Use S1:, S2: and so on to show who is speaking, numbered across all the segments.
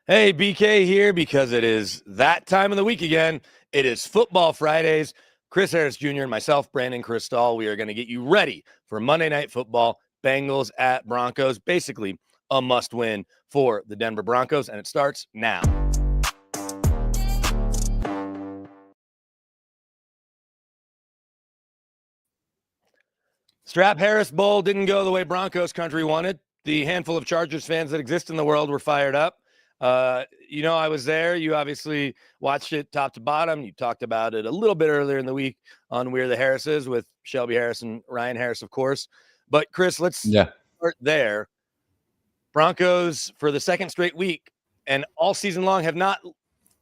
S1: Hey, BK here because it is that time of the week again. It is Football Fridays. Chris Harris Jr. and myself, Brandon Krisztal, we are going to get you ready for Monday Night Football, Bengals at Broncos. Basically, a must-win for the Denver Broncos, and it starts now. Strap Harris Bowl didn't go the way Broncos country wanted. The handful of Chargers fans that exist in the world were fired up. I was there. You obviously watched it top to bottom. You talked about it a little bit earlier in the week on We're the Harrises with Shelby Harris and Ryan Harris, of course. But Chris, let's start there. Broncos for the second straight week and all season long have not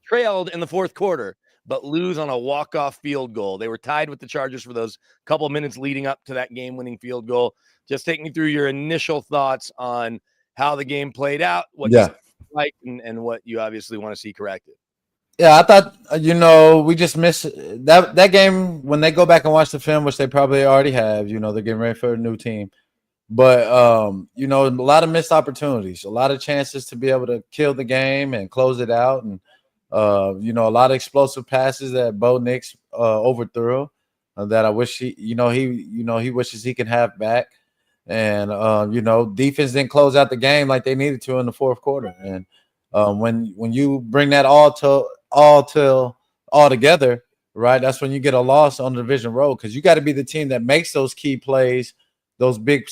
S1: trailed in the fourth quarter, but lose on a walk-off field goal. They were tied with the Chargers for those couple minutes leading up to that game-winning field goal. Just take me through your initial thoughts on how the game played out, what you like, and what you obviously want to see corrected.
S2: Yeah, I thought, we just missed that game when they go back and watch the film, which they probably already have. They're getting ready for a new team. But, a lot of missed opportunities, a lot of chances to be able to kill the game and close it out. And, a lot of explosive passes that Bo Nix overthrew that I wish he wishes he could have back. And, defense didn't close out the game like they needed to in the fourth quarter. And when you bring that all together, right, that's when you get a loss on the division road, because you got to be the team that makes those key plays, those big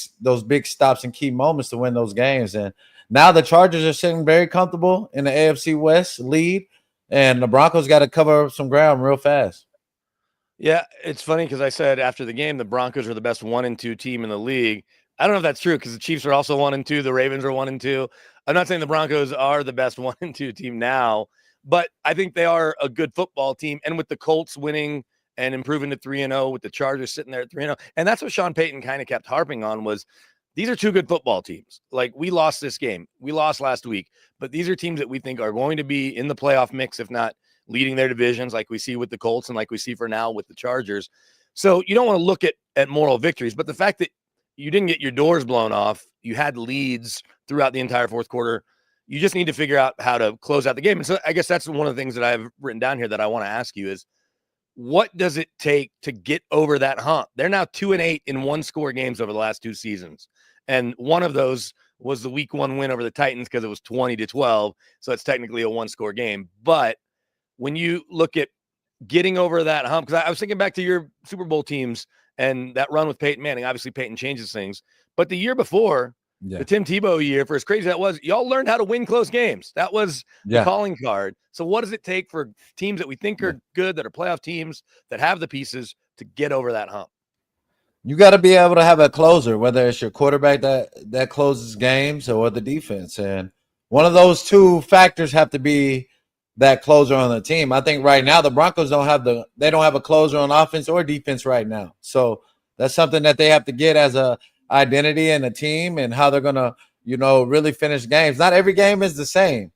S2: stops and key moments to win those games. And now the Chargers are sitting very comfortable in the AFC West lead, and the Broncos got to cover some ground real fast.
S1: Yeah, it's funny because I said after the game the Broncos are the best 1-2 team in the league. I don't know if that's true because the Chiefs are also 1-2. The Ravens are 1-2. I'm not saying the Broncos are the best 1-2 team now, but I think they are a good football team. And with the Colts winning and improving to 3-0, with the Chargers sitting there at 3-0, and that's what Sean Payton kind of kept harping on was these are two good football teams. Like, we lost this game. We lost last week, but these are teams that we think are going to be in the playoff mix, if not leading their divisions, like we see with the Colts and like we see for now with the Chargers. So you don't want to look at moral victories, but the fact that you didn't get your doors blown off, you had leads throughout the entire fourth quarter, you just need to figure out how to close out the game. And so I guess that's one of the things that I've written down here that I want to ask you is, what does it take to get over that hump? They're now 2-8 in one-score games over the last two seasons. And one of those was the week one win over the Titans because it was 20-12. So it's technically a one-score game. But when you look at getting over that hump, because I was thinking back to your Super Bowl teams and that run with Peyton Manning. Obviously, Peyton changes things. But the year before, the Tim Tebow year, for as crazy as that was, y'all learned how to win close games. That was the calling card. So what does it take for teams that we think are good, that are playoff teams, that have the pieces to get over that hump?
S2: You got to be able to have a closer, whether it's your quarterback that closes games or the defense. And one of those two factors have to be that closer on the team. I think right now the Broncos don't have a closer on offense or defense right now. So that's something that they have to get as a identity and a team, and how they're going to, really finish games. Not every game is the same,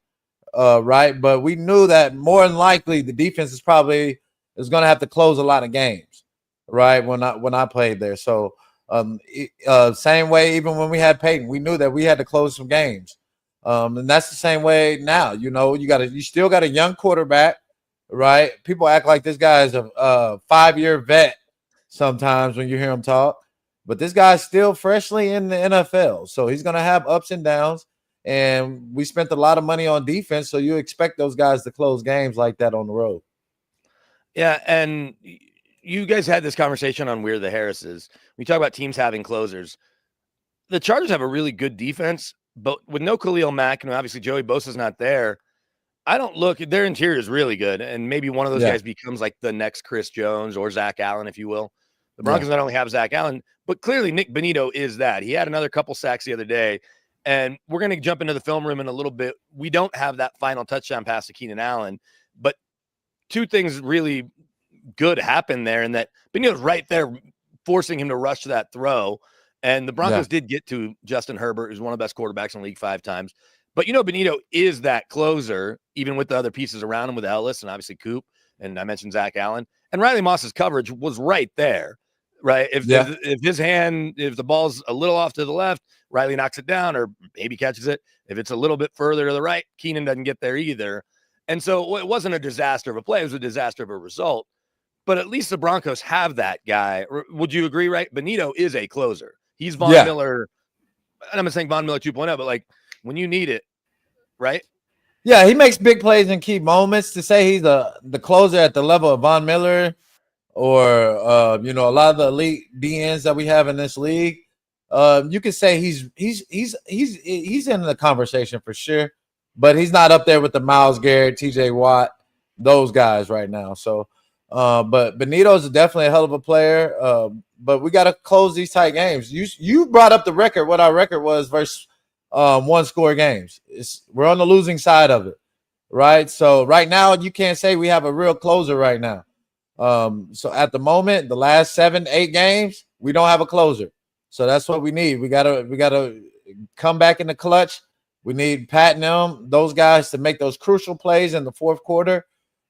S2: right? But we knew that more than likely the defense is going to have to close a lot of games, right? When I played there. So same way, even when we had Peyton, we knew that we had to close some games. And that's the same way now. You still got a young quarterback, right? People act like this guy is a 5-year vet sometimes when you hear him talk, but this guy's still freshly in the NFL. So he's going to have ups and downs, and we spent a lot of money on defense. So you expect those guys to close games like that on the road.
S1: Yeah. And you guys had this conversation on We're the Harrises. We talk about teams having closers. The Chargers have a really good defense, but with no Khalil Mack, and obviously Joey Bosa's not there, their interior is really good. And maybe one of those guys becomes like the next Chris Jones or Zach Allen, if you will. The Broncos not only have Zach Allen, but clearly Nick Bonito is that. He had another couple sacks the other day, and we're going to jump into the film room in a little bit. We don't have that final touchdown pass to Keenan Allen, but two things really good happened there, and that Bonito's right there forcing him to rush to that throw. And the Broncos did get to Justin Herbert, who's one of the best quarterbacks in the league 5 times. But, Bonito is that closer, even with the other pieces around him, with Ellis and obviously Coop. And I mentioned Zach Allen. And Riley Moss's coverage was right there. right?
S2: Yeah.
S1: If the ball's a little off to the left, Riley knocks it down or maybe catches it. If it's a little bit further to the right, Keenan doesn't get there either. And so it wasn't a disaster of a play. It was a disaster of a result. But at least the Broncos have that guy. Would you agree, right? Benito is a closer. He's Von Miller. And I'm not saying Von Miller 2.0, but like when you need it, right?
S2: Yeah, he makes big plays in key moments. To say he's the closer at the level of Von Miller or a lot of the elite DNs that we have in this league, you could say he's in the conversation for sure, but he's not up there with the Myles Garrett, TJ Watt, those guys right now. So, but Benito's definitely a hell of a player. But we got to close these tight games. You brought up the record, what our record was versus one-score games. We're on the losing side of it, right? So right now you can't say we have a real closer right now. So at the moment, the last 7-8 games, we don't have a closer. So that's what we need. We gotta come back in the clutch. We need Pat and them, those guys, to make those crucial plays in the fourth quarter.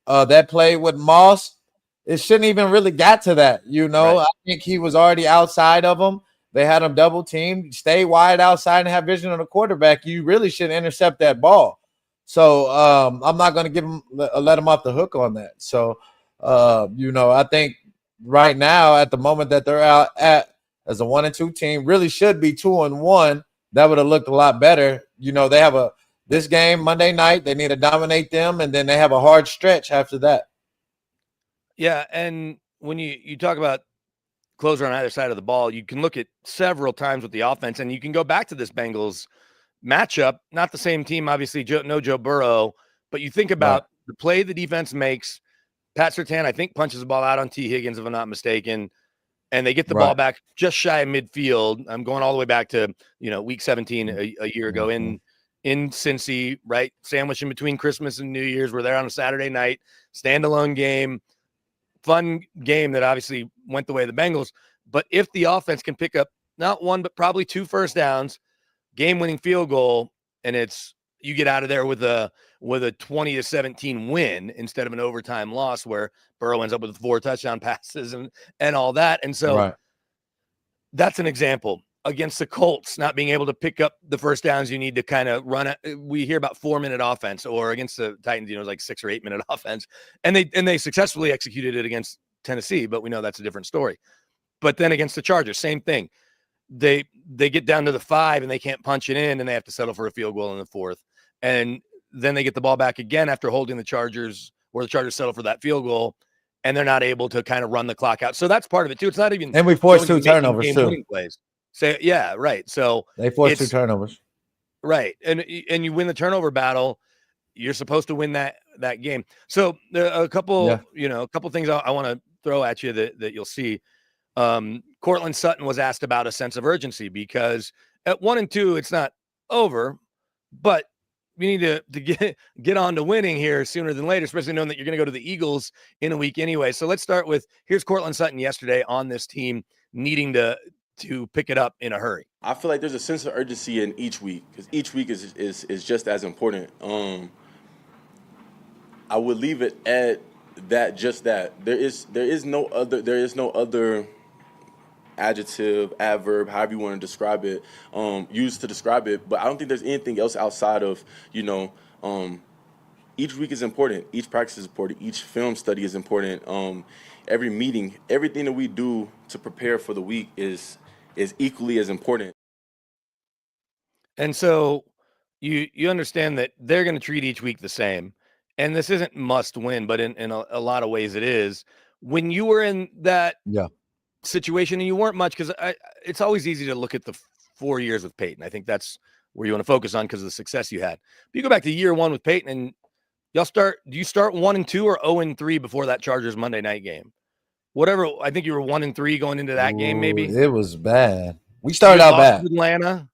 S2: That play with Moss, it shouldn't even really got to that. Right. I think he was already outside of them. They had him double teamed. Stay wide outside and have vision on the quarterback. You really should intercept that ball. So I'm not going to let him off the hook on that. So I think right now at the moment that they're out at as a 1-2 team, really should be 2-1. That would have looked a lot better. They have this game Monday night. They need to dominate them, and then they have a hard stretch after that.
S1: Yeah, and when you talk about closer on either side of the ball, you can look at several times with the offense, and you can go back to this Bengals matchup. Not the same team, obviously, no Joe Burrow, but you think about the play the defense makes. Pat Surtain, I think, punches the ball out on T. Higgins, if I'm not mistaken, and they get the ball back just shy of midfield. I'm going all the way back to week 17 a year ago in Cincy, right? Sandwiched in between Christmas and New Year's. We're there on a Saturday night, standalone game. Fun game that obviously went the way of the Bengals. But if the offense can pick up not one, but probably 2 first downs, game-winning field goal, and you get out of there with a 20-17 win instead of an overtime loss where Burrow ends up with 4 touchdown passes and all that. And so that's an example. Against the Colts, not being able to pick up the first downs you need to kind of run it. We hear about 4-minute offense, or against the Titans, it was like 6 or 8 minute offense. And they successfully executed it against Tennessee, but we know that's a different story. But then against the Chargers, same thing. They get down to the 5 and they can't punch it in, and they have to settle for a field goal in the 4th. And then they get the ball back again after holding the Chargers, where the Chargers settle for that field goal, and they're not able to kind of run the clock out. So that's part of it too. It's not even,
S2: and we forced 2 turnovers too.
S1: Plays. So yeah, right. So
S2: they forced 2 turnovers.
S1: Right. And you win the turnover battle, you're supposed to win that game. So a couple things I want to throw at you that you'll see. Cortland Sutton was asked about a sense of urgency, because at 1-2, it's not over, but we need to get on to winning here sooner than later, especially knowing that you're going to go to the Eagles in a week anyway. So let's start with, here's Cortland Sutton yesterday on this team needing to pick it up in a hurry.
S3: I feel like there's a sense of urgency in each week, because each week is just as important. I would leave it at that. Just that there is no other adjective, adverb, however you want to describe it, used to describe it. But I don't think there's anything else outside of each week is important. Each practice is important. Each film study is important. Every meeting, everything that we do to prepare for the week is equally as important.
S1: And so you understand that they're going to treat each week the same. And this isn't must win, but in a lot of ways it is. When you were in that situation, and you weren't much, because it's always easy to look at the 4 years with Peyton. I think that's where you want to focus on because of the success you had. But you go back to year 1 with Peyton, and do you start 1-2 or 0-3 before that Chargers Monday night game? Whatever, I think you were 1-3 going into that game. Maybe
S2: it was bad. We started out bad.
S1: Atlanta,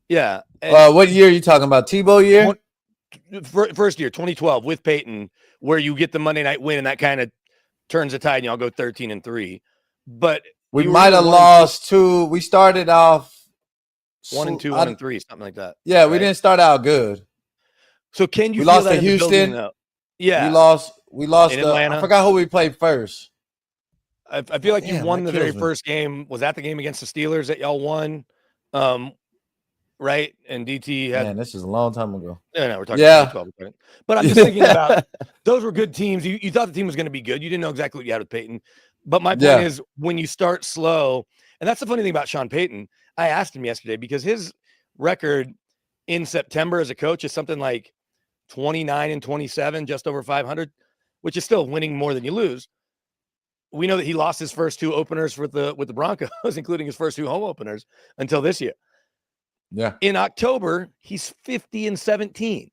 S1: yeah.
S2: What year are you talking about? Tebow year?
S1: First year, 2012, with Peyton, where you get the Monday night win, and that kind of turns the tide, and y'all go 13-3. But
S2: we might have lost 2. We started off
S1: 1-2, 1-3, something like that.
S2: Yeah, right? We didn't start out good.
S1: So can you?
S2: We lost to Houston.
S1: Yeah,
S2: we lost. In Atlanta. I forgot who we played first.
S1: I feel like you
S2: Damn,
S1: won
S2: that
S1: the very
S2: kills me.
S1: first game. Was that the game against the Steelers that y'all won? Right? And DT had
S2: Man, this is a long time ago.
S1: no, we're talking
S2: Yeah.
S1: 2012. But I'm just thinking about those were good teams. You thought the team was going to be good. You didn't know exactly what you had with Peyton. But my point
S2: Yeah.
S1: is when you start slow, and that's the funny thing about Sean Payton. I asked him yesterday because his record in September as a coach is something like 29-27, just over 500, which is still winning more than you lose. We know that he lost his first 2 openers with the Broncos, including his first 2 home openers until this year.
S2: Yeah.
S1: In October, he's 50-17.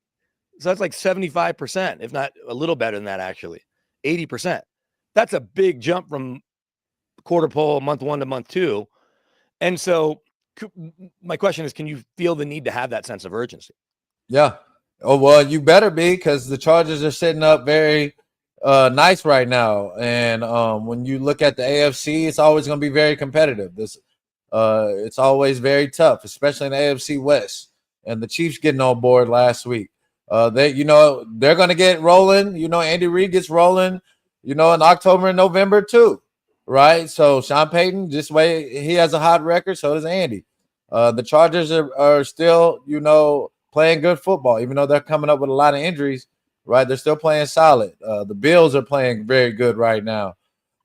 S1: So that's like 75%, if not a little better than that, actually. 80%. That's a big jump from quarter pole month 1 to month 2. And so my question is, can you feel the need to have that sense of urgency?
S2: Yeah. Oh, well, you better be, because the Chargers are sitting up very nice right now. And when you look at the AFC, it's always going to be very competitive. It's always very tough, especially in the AFC West. And the Chiefs getting on board last week. They're going to get rolling. Andy Reid gets rolling, in October and November too, right? So Sean Payton, this way, he has a hot record. So does Andy. The Chargers are still, playing good football, even though they're coming up with a lot of injuries, right? They're still playing solid. The Bills are playing very good right now.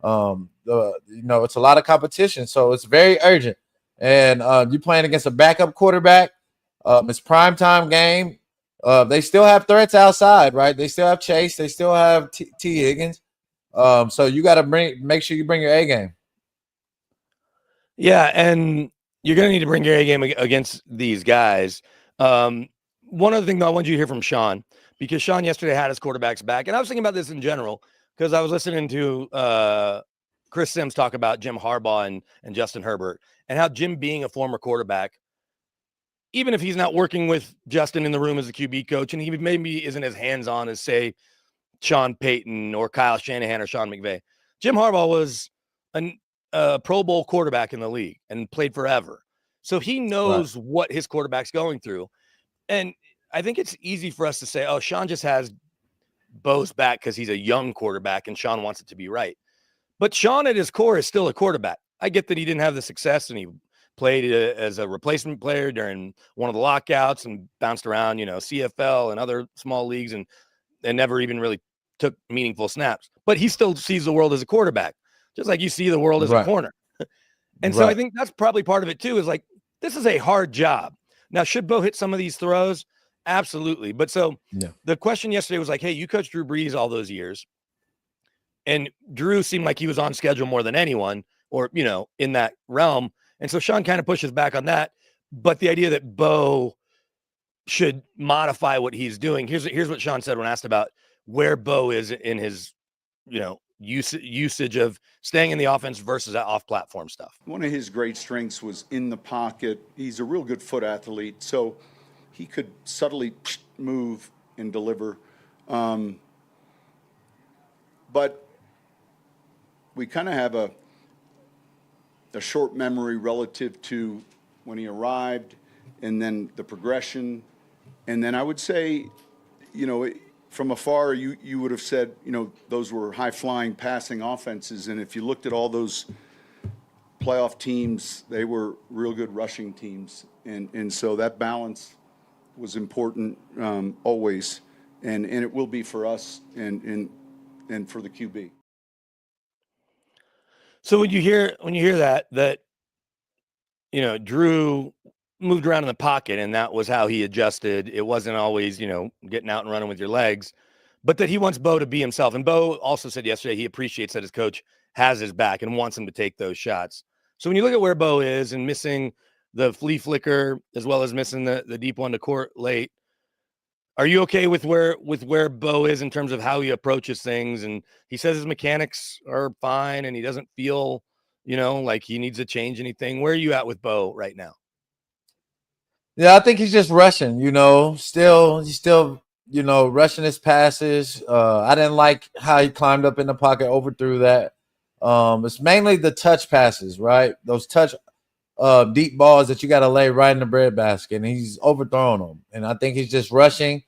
S2: It's a lot of competition, so it's very urgent. And you're playing against a backup quarterback. It's primetime game. They still have threats outside, right? They still have Chase. They still have T. Higgins. So you got to make sure you bring your A game.
S1: Yeah, and you're going to need to bring your A game against these guys. One other thing, though, I wanted you to hear from Sean, because Sean yesterday had his quarterbacks back. And I was thinking about this in general because I was listening to Chris Sims talk about Jim Harbaugh and Justin Herbert and how Jim, being a former quarterback, even if he's not working with Justin in the room as a QB coach, and he maybe isn't as hands-on as, say, Sean Payton or Kyle Shanahan or Sean McVay, Jim Harbaugh was a Pro Bowl quarterback in the league and played forever. So he knows what his quarterback's going through. And I think it's easy for us to say, oh, Sean just has Bo's back because he's a young quarterback and Sean wants it to be right. But Sean at his core is still a quarterback. I get that he didn't have the success and he played as a replacement player during one of the lockouts and bounced around, CFL and other small leagues and never even really took meaningful snaps. But he still sees the world as a quarterback, just like you see the world as a corner. And so I think that's probably part of it too, is like, this is a hard job. Now, should Bo hit some of these throws? Absolutely. But so the question yesterday was like, hey, you coached Drew Brees all those years. And Drew seemed like he was on schedule more than anyone or, in that realm. And so Sean kind of pushes back on that. But the idea that Bo should modify what he's doing. Here's what Sean said when asked about where Bo is in his, usage of staying in the offense versus that off-platform stuff.
S4: One of his great strengths was in the pocket. He's a real good foot athlete, so he could subtly move and deliver. But we kind of have a short memory relative to when he arrived and then the progression. And then I would say, from afar, you would have said, those were high-flying passing offenses. And if you looked at all those playoff teams, they were real good rushing teams. And so that balance was important always. And it will be for us and for the QB.
S1: So when you hear that, Drew moved around in the pocket and that was how he adjusted. It wasn't always, getting out and running with your legs, but that he wants Bo to be himself. And Bo also said yesterday he appreciates that his coach has his back and wants him to take those shots. So when you look at where Bo is and missing the flea flicker as well as missing the deep one to court late, are you okay with where Bo is in terms of how he approaches things? And he says his mechanics are fine and he doesn't feel, like he needs to change anything. Where are you at with Bo right now?
S2: Yeah, I think he's just rushing, he's still, rushing his passes. I didn't like how he climbed up in the pocket, overthrew that. It's mainly the touch passes, right? Those touch deep balls that you got to lay right in the breadbasket, and he's overthrowing them. And I think he's just rushing.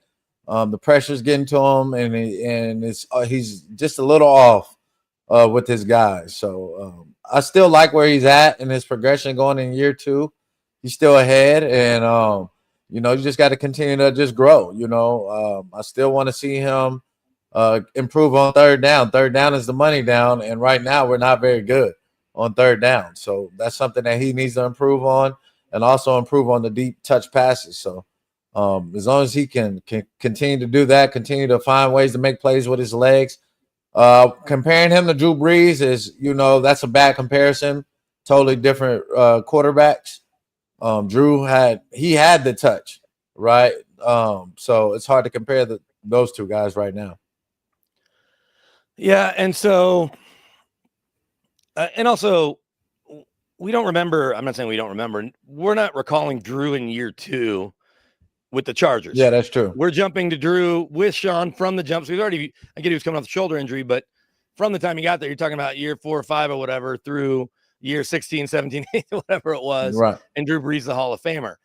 S2: The pressure's getting to him, and he's just a little off. with his guys. So I still like where he's at in his progression going in year 2. He's still ahead, and you know, you just got to continue to just grow. You know, I still want to see him improve on third down. Third down is the money down, and right now we're not very good on third down. So that's something that he needs to improve on, and also improve on the deep touch passes. So as long as he can continue to do that, continue to find ways to make plays with his legs. Comparing him to Drew Brees is, you know, that's a bad comparison. Totally different quarterbacks. Drew had the touch, right? So it's hard to compare those two guys right now.
S1: Yeah, and so, and also, we don't remember. I'm not saying we don't remember. We're not recalling Drew in year 2 with the Chargers.
S2: Yeah, that's true.
S1: We're jumping to Drew with Sean from the jump. So he's already, I get he was coming off the shoulder injury, but from the time he got there, you're talking about year 4 or 5 or whatever through year 16, 17, 18, whatever it was.
S2: Right. And
S1: Drew Brees, the Hall of Famer.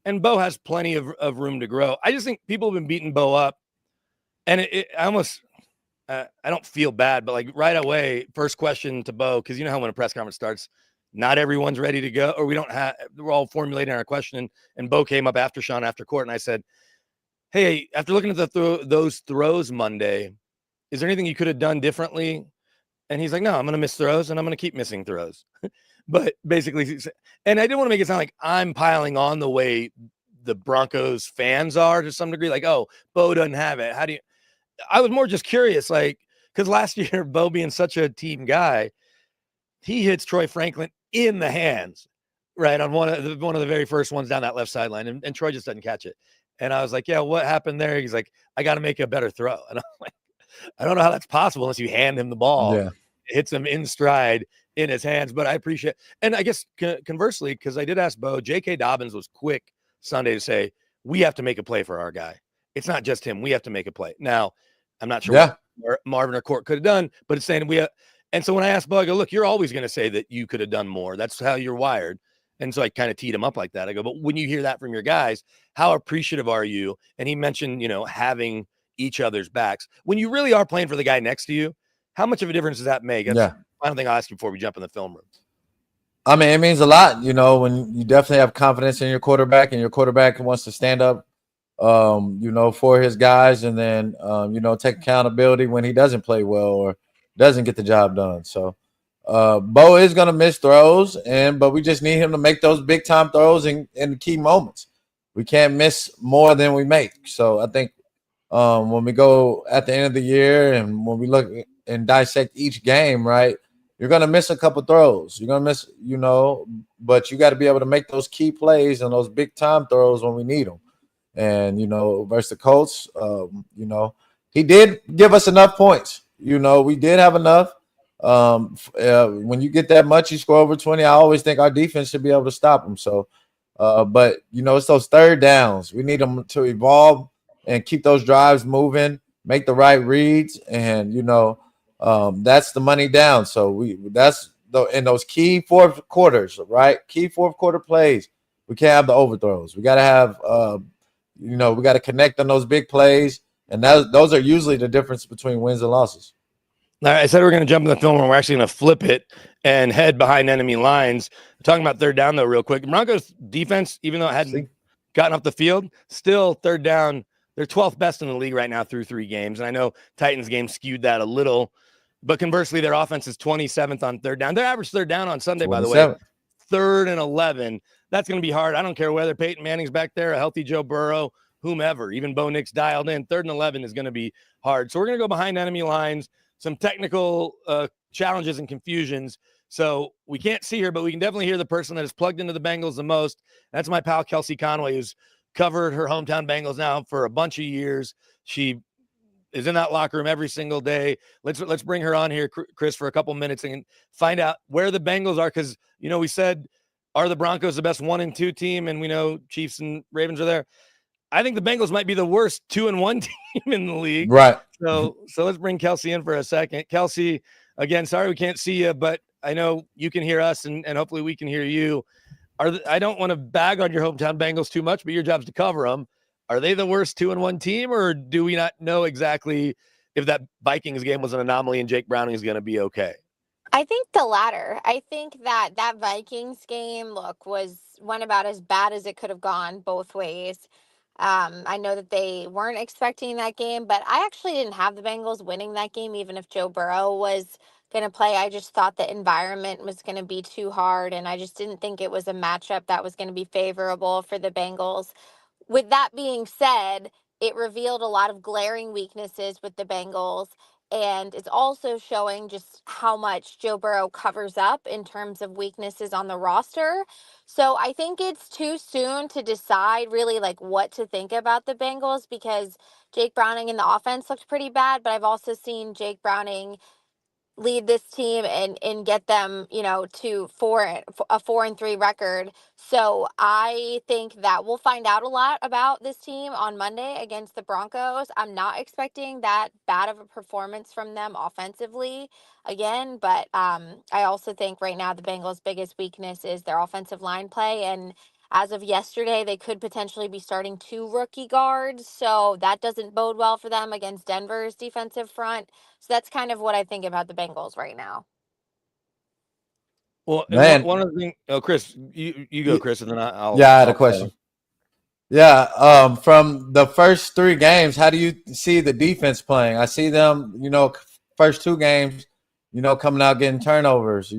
S1: And Bo has plenty of room to grow. I just think people have been beating Bo up. And I almost, I don't feel bad, but like right away, first question to Bo, because you know how when a press conference starts, not everyone's ready to go, or we're all formulating our question. And Bo came up after Sean, after court, and I said, hey, after looking at those throws Monday, is there anything you could have done differently? And he's like, no, I'm going to miss throws, and I'm going to keep missing throws. But basically, and I didn't want to make it sound like I'm piling on the way the Broncos fans are to some degree, like, oh, Bo doesn't have it. How do you? I was more just curious, like, because last year, Bo being such a team guy, he hits Troy Franklin in the hands, right, on one of the very first ones down that left sideline, and Troy just doesn't catch it. And I was like, yeah, what happened there? He's like, I got to make a better throw. And I'm like, I don't know how that's possible unless you hand him the ball.
S2: Yeah.
S1: It hits him in stride in his hands. But I appreciate, and I guess conversely, because I did ask Bo, J.K. Dobbins was quick Sunday to say, we have to make a play for our guy. It's not just him. We have to make a play. Now, I'm not sure what Marvin or Court could have done, but it's saying and so when I asked Bo, I go, look, you're always going to say that you could have done more. That's how you're wired. And so I kind of teed him up like that. I go, but when you hear that from your guys, how appreciative are you? And he mentioned, you know, having each other's backs. When you really are playing for the guy next to you, how much of a difference does that make? That's the final thing I'll ask you before we jump in the film room.
S2: I mean, it means a lot, you know, when you definitely have confidence in your quarterback and your quarterback wants to stand up, you know, for his guys, and then, you know, take accountability when he doesn't play well or doesn't get the job done. So Bo is going to miss throws, but we just need him to make those big time throws in key moments. We can't miss more than we make. So I think when we go at the end of the year and when we look and dissect each game, right, you're going to miss a couple throws. You're going to miss, you know, but you got to be able to make those key plays and those big time throws when we need them. And, you know, versus the Colts, you know, he did give us enough points. You know, we did have enough. When you get that much, you score over 20. I always think our defense should be able to stop them. So, but, you know, it's those third downs. We need them to evolve and keep those drives moving, make the right reads. And, you know, that's the money down. So in those key fourth quarters, right? Key fourth quarter plays, we can't have the overthrows. We got to have, you know, we got to connect on those big plays. And those are usually the difference between wins and losses.
S1: All right, I said we're going to jump in the film, and we're actually going to flip it and head behind enemy lines. Talking about third down, though, real quick. Broncos defense, even though it hadn't gotten off the field, still third down, they're 12th best in the league right now through 3 games. And I know Titans game skewed that a little, but conversely, their offense is 27th on third down. Their average third down on Sunday, 27th. By the way, 3rd and 11. That's going to be hard. I don't care whether Peyton Manning's back there, a healthy Joe Burrow, whomever, even Bo Nix dialed in. 3rd and 11 is going to be hard. So we're going to go behind enemy lines, some technical challenges and confusions. So we can't see her, but we can definitely hear the person that is plugged into the Bengals the most. That's my pal, Kelsey Conway, who's covered her hometown Bengals now for a bunch of years. She is in that locker room every single day. Let's bring her on here, Chris, for a couple minutes and find out where the Bengals are. Because, you know, we said, are the Broncos the best 1 and 2 team? And we know Chiefs and Ravens are there. I think the Bengals might be the worst 2 and 1 team in the league.
S2: Right.
S1: So let's bring Kelsey in for a second. Kelsey, again, sorry we can't see you, but I know you can hear us, and hopefully we can hear you. I don't want to bag on your hometown Bengals too much, but your job's to cover them. Are they the worst 2 and 1 team, or do we not know exactly if that Vikings game was an anomaly and Jake Browning is going to be okay?
S5: I think the latter. I think that Vikings game, look, went about as bad as it could have gone both ways. I know that they weren't expecting that game, but I actually didn't have the Bengals winning that game, even if Joe Burrow was going to play. I just thought the environment was going to be too hard, and I just didn't think it was a matchup that was going to be favorable for the Bengals. With that being said, it revealed a lot of glaring weaknesses with the Bengals. And it's also showing just how much Joe Burrow covers up in terms of weaknesses on the roster. So I think it's too soon to decide really like what to think about the Bengals because Jake Browning in the offense looked pretty bad, but I've also seen Jake Browning lead this team and get them, to a 4-3 record. So I think that we'll find out a lot about this team on Monday against the Broncos. I'm not expecting that bad of a performance from them offensively again, but I also think right now the Bengals' biggest weakness is their offensive line play, and as of yesterday, they could potentially be starting 2 rookie guards, so that doesn't bode well for them against Denver's defensive front. So that's kind of what I think about the Bengals right now.
S1: Well, and
S2: Man,
S1: one other thing, Chris, you go, Chris, and then I'll.
S2: yeah, I had a
S1: I'll
S2: question. Yeah, from the first 3 games, how do you see the defense playing? I see them, first 2 games, coming out getting turnovers,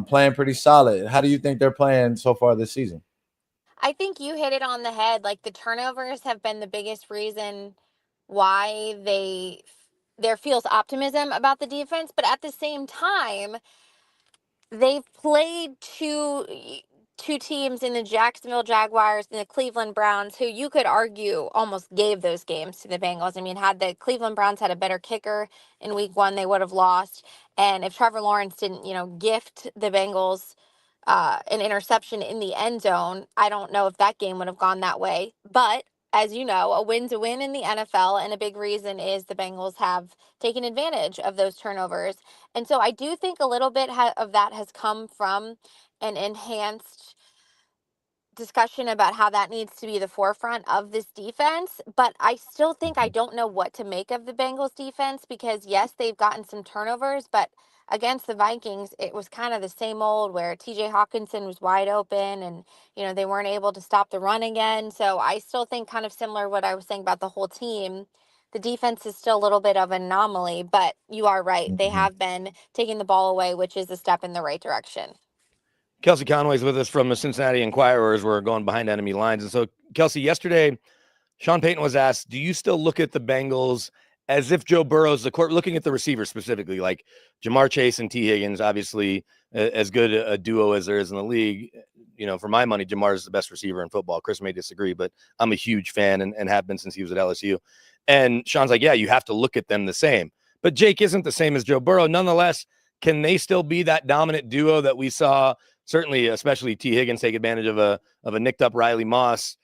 S2: playing pretty solid. How do you think they're playing so far this season?
S5: I think you hit it on the head. Like the turnovers have been the biggest reason why there feels optimism about the defense, but at the same time, they've played two teams in the Jacksonville Jaguars and the Cleveland Browns, who you could argue almost gave those games to the Bengals. I mean, had the Cleveland Browns had a better kicker in week 1, they would have lost. And if Trevor Lawrence didn't, gift the Bengals an interception in the end zone, I don't know if that game would have gone that way. But as you know, a win's a win in the NFL, and a big reason is the Bengals have taken advantage of those turnovers. And so I do think a little bit of that has come from an enhanced discussion about how that needs to be the forefront of this defense, but I still think I don't know what to make of the Bengals defense because yes, they've gotten some turnovers, but against the Vikings, it was kind of the same old where TJ Hawkinson was wide open and they weren't able to stop the run again. So I still think kind of similar to what I was saying about the whole team. The defense is still a little bit of an anomaly, but you are right. They
S2: Mhm.
S5: have been taking the ball away, which is a step in the right direction.
S1: Kelsey Conway's with us from the Cincinnati Enquirers. We're going behind enemy lines. And so, Kelsey, yesterday, Sean Payton was asked, do you still look at the Bengals as if Joe Burrow's the court, looking at the receivers specifically, like Jamar Chase and T. Higgins, obviously as good a duo as there is in the league. For my money, Jamar is the best receiver in football. Chris may disagree, but I'm a huge fan and have been since he was at LSU. And Sean's like, yeah, you have to look at them the same. But Jake isn't the same as Joe Burrow. Nonetheless, can they still be that dominant duo that we saw? Certainly, especially T. Higgins take advantage of a nicked up Riley Moss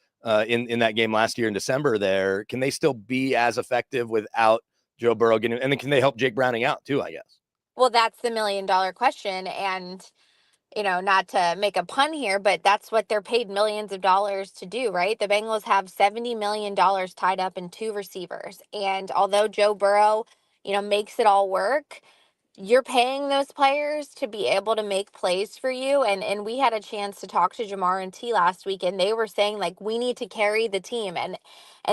S1: in that game last year in December there. Can they still be as effective without Joe Burrow getting, and then can they help Jake Browning out too, I guess?
S5: Well, that's the $1 million question. And, not to make a pun here, but that's what they're paid millions of dollars to do, right? The Bengals have $70 million tied up in 2 receivers. And although Joe Burrow, makes it all work, you're paying those players to be able to make plays for you. And we had a chance to talk to Jamar and T last week, and they were saying like we need to carry the team, and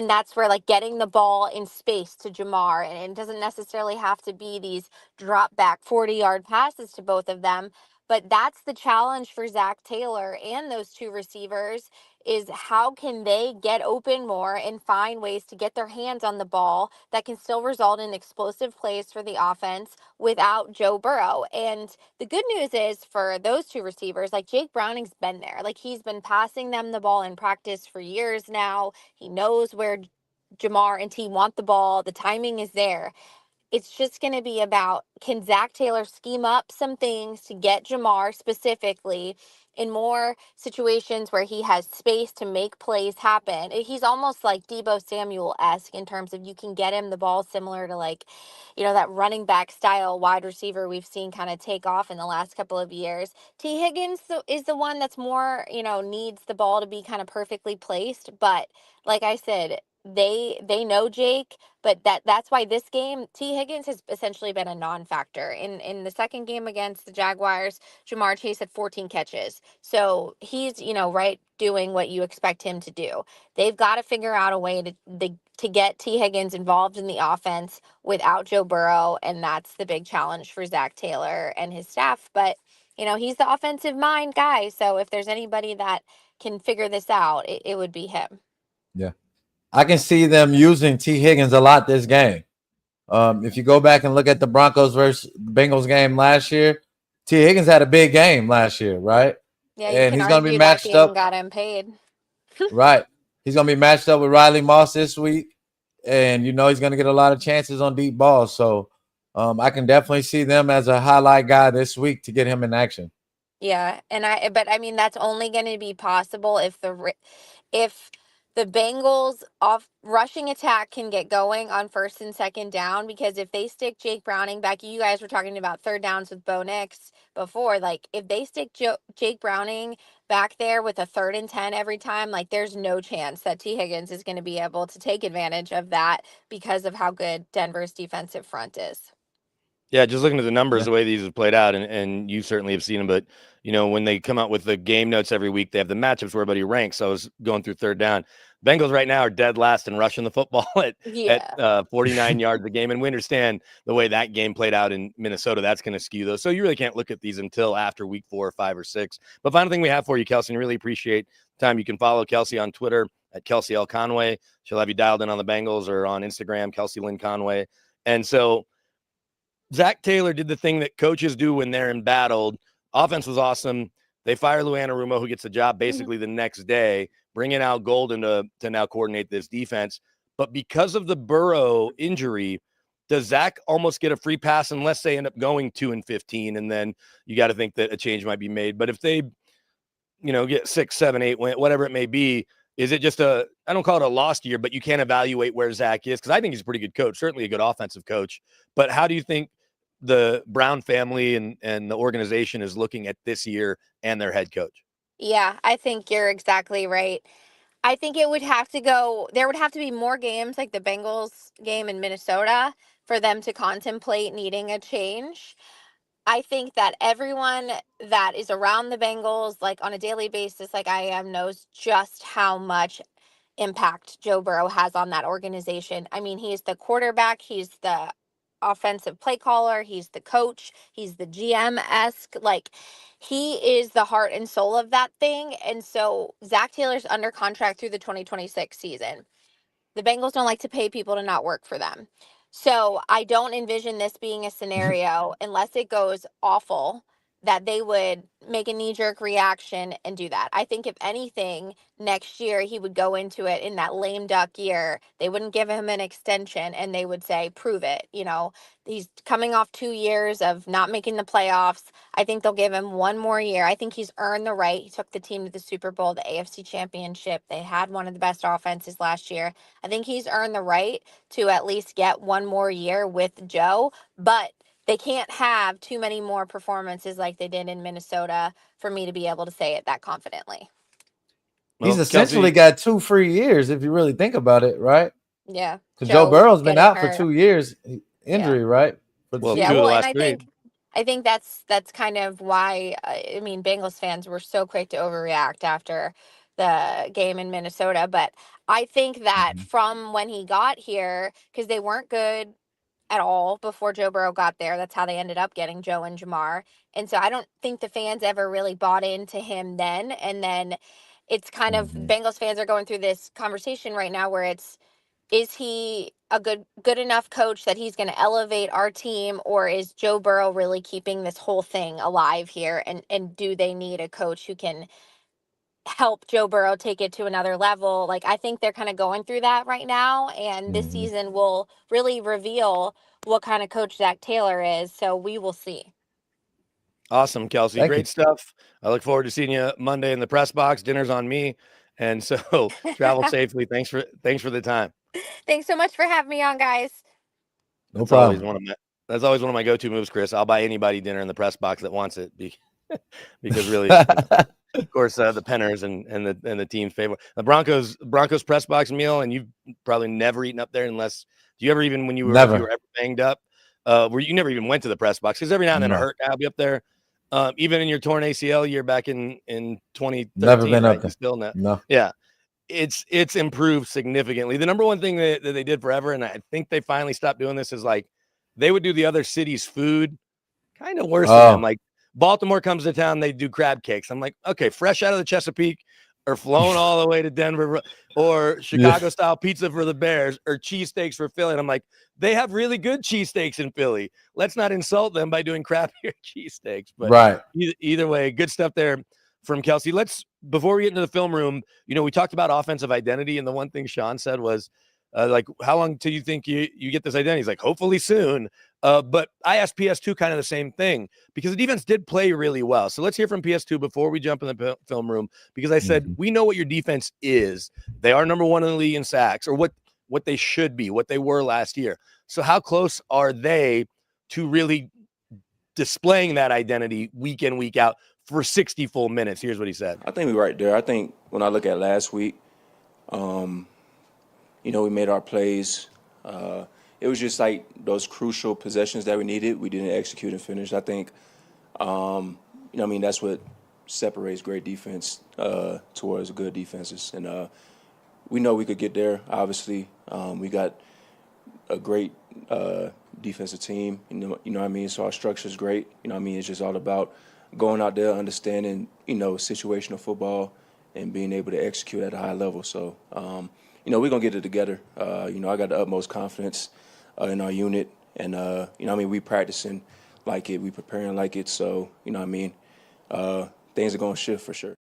S5: that's where like getting the ball in space to Jamar, and it doesn't necessarily have to be these drop back 40-yard passes to both of them. But that's the challenge for Zach Taylor and those 2 receivers is how can they get open more and find ways to get their hands on the ball that can still result in explosive plays for the offense without Joe Burrow. And the good news is for those 2 receivers, like Jake Browning's been there. Like he's been passing them the ball in practice for years now. He knows where Jamar and T want the ball. The timing is there. It's just going to be about can Zach Taylor scheme up some things to get Jamar specifically in more situations where he has space to make plays happen. He's almost like Debo Samuel-esque in terms of you can get him the ball similar to like, that running back style wide receiver we've seen kind of take off in the last couple of years. T. Higgins is the one that's more, needs the ball to be kind of perfectly placed. But like I said, they know Jake, but that's why this game, T. Higgins has essentially been a non-factor. In the second game against the Jaguars, Jamar Chase had 14 catches. So he's, right, doing what you expect him to do. They've got to figure out a way to get T. Higgins involved in the offense without Joe Burrow, and that's the big challenge for Zach Taylor and his staff. But, he's the offensive mind guy, so if there's anybody that can figure this out, it would be him.
S2: Yeah. I can see them using T. Higgins a lot this game. If you go back and look at the Broncos versus Bengals game last year, T. Higgins had a big game last year, right?
S5: Yeah, you
S2: And
S5: can
S2: he's going to be
S5: argue that
S2: matched
S5: game
S2: up.
S5: got him paid.
S2: Right. He's going to be matched up with Riley Moss this week. And, he's going to get a lot of chances on deep balls. So I can definitely see them as a highlight guy this week to get him in action.
S5: Yeah, but I mean that's only going to be possible if the Bengals off rushing attack can get going on first and second down, because if they stick Jake Browning back, you guys were talking about third downs with Bo Nix before, like if they stick Jake Browning back there with a 3rd and 10 every time, like there's no chance that T. Higgins is going to be able to take advantage of that because of how good Denver's defensive front is.
S1: Yeah, just looking at the numbers,
S2: Yeah.
S1: the way these have played out, and you certainly have seen them, but, when they come out with the game notes every week, they have the matchups where everybody ranks. So I was going through third down. Bengals right now are dead last in rushing the football at 49 yards a game. And we understand the way that game played out in Minnesota. That's going to skew those. So you really can't look at these until after week 4 or 5 or 6. But final thing we have for you, Kelsey, and really appreciate the time. You can follow Kelsey on Twitter at Kelsey L. Conway. She'll have you dialed in on the Bengals, or on Instagram, Kelsey Lynn Conway. And so Zach Taylor did the thing that coaches do when they're embattled. Offense was awesome. They fire Lou Anarumo, who gets the job basically the next day, bringing out Golden to now coordinate this defense. But because of the Burrow injury, does Zach almost get a free pass unless they end up going 2-15? And then you got to think that a change might be made. But if they, get 6, 7, 8, whatever it may be, is it just I don't call it a lost year, but you can't evaluate where Zach is? Because I think he's a pretty good coach, certainly a good offensive coach. But how do you think the Brown family and the organization is looking at this year and their head coach?
S5: Yeah, I think you're exactly right. I think there would have to be more games like the Bengals game in Minnesota for them to contemplate needing a change. I think that everyone that is around the Bengals, like on a daily basis, like I am, knows just how much impact Joe Burrow has on that organization. I mean, he's the quarterback, he's the offensive play caller, he's the coach, he's the GM-esque. Like, he is the heart and soul of that thing. And so Zach Taylor's under contract through the 2026 season. The Bengals don't like to pay people to not work for them. So I don't envision this being a scenario, unless it goes awful, that they would make a knee-jerk reaction and do that. I think if anything, next year he would go into it in that lame duck year. They wouldn't give him an extension and they would say, prove it. He's coming off 2 years of not making the playoffs. I think they'll give him one more year. I think he's earned the right. He took the team to the Super Bowl, the AFC Championship. They had one of the best offenses last year. I think he's earned the right to at least get one more year with Joe, but they can't have too many more performances like they did in Minnesota for me to be able to say it that confidently.
S2: He's
S1: Well,
S2: essentially
S1: Kelsey,
S2: got 2 free years if you really think about it, right?
S5: Yeah.
S2: Because Joe Burrow's been
S5: getting
S2: out for
S5: hurt.
S2: 2 years, injury, right? For the
S1: well,
S5: Yeah,
S1: 2 of
S2: season.
S1: the
S5: well, and
S1: last 3.
S5: I think that's kind of why I mean Bengals fans were so quick to overreact after the game in Minnesota, but I think that from when he got here, because they weren't good at all before Joe Burrow got there. That's how they ended up getting Joe and Jamar. And so I don't think the fans ever really bought into him then. And then it's kind of Bengals fans are going through this conversation right now where is he a good enough coach that he's going to elevate our team, or is Joe Burrow really keeping this whole thing alive here? And do they need a coach who can help Joe Burrow take it to another level? Like, I think they're kind of going through that right now, and this season will really reveal what kind of coach Zach Taylor is. So we will see.
S1: Awesome, Kelsey.
S2: Thank you.
S1: Great stuff. I look forward to seeing you Monday in the press box. Dinner's on me. And so travel safely. Thanks for the time.
S5: Thanks so much for having me on, guys.
S2: No
S1: That's
S2: problem.
S1: always one of my go-to moves, Chris. I'll buy anybody dinner in the press box that wants it because really Of course, the Penners and the team's favorite. The Broncos press box meal, and you've probably never eaten up there unless do you ever even when you were if you
S2: Never.
S1: were ever banged up, where you never even went to the press box because every now and then it
S2: No.
S1: hurt to be up there. Even in your torn ACL year back in
S2: Never
S1: 2013,
S2: been
S1: right?
S2: up there.
S1: You still not.
S2: No.
S1: Yeah, it's improved significantly. The number one thing that they did forever, and I think they finally stopped doing this, is like they would do the other city's food kind of worse than them.
S2: Oh.
S1: Like Baltimore comes to town, they do crab cakes. I'm like, okay, fresh out of the Chesapeake or flown all the way to Denver or Chicago style pizza for the Bears or cheesesteaks for Philly. And I'm like, they have really good cheesesteaks in Philly. Let's not insult them by doing crappier cheesesteaks. But
S2: Right.
S1: either way, good stuff there from Kelsey. Before we get into the film room, we talked about offensive identity. And the one thing Sean said was, like, how long till you think you get this identity? He's like, hopefully soon. But I asked PS2 kind of the same thing because the defense did play really well. So let's hear from PS2 before we jump in the film room, because I said, we know what your defense is. They are number one in the league in sacks, or what they should be, what they were last year. So how close are they to really displaying that identity week in, week out for 60 full minutes? Here's what he said.
S6: I think we're right there. I think when I look at last week, we made our plays. It was just like those crucial possessions that we needed. We didn't execute and finish. I think, that's what separates great defense towards good defenses. And we know we could get there, obviously. We got a great defensive team, So our structure is great. It's just all about going out there, understanding, situational football and being able to execute at a high level. So, we're going to get it together. I got the utmost confidence in our unit. And, we practicing like it. We preparing like it. So, things are going to shift for sure.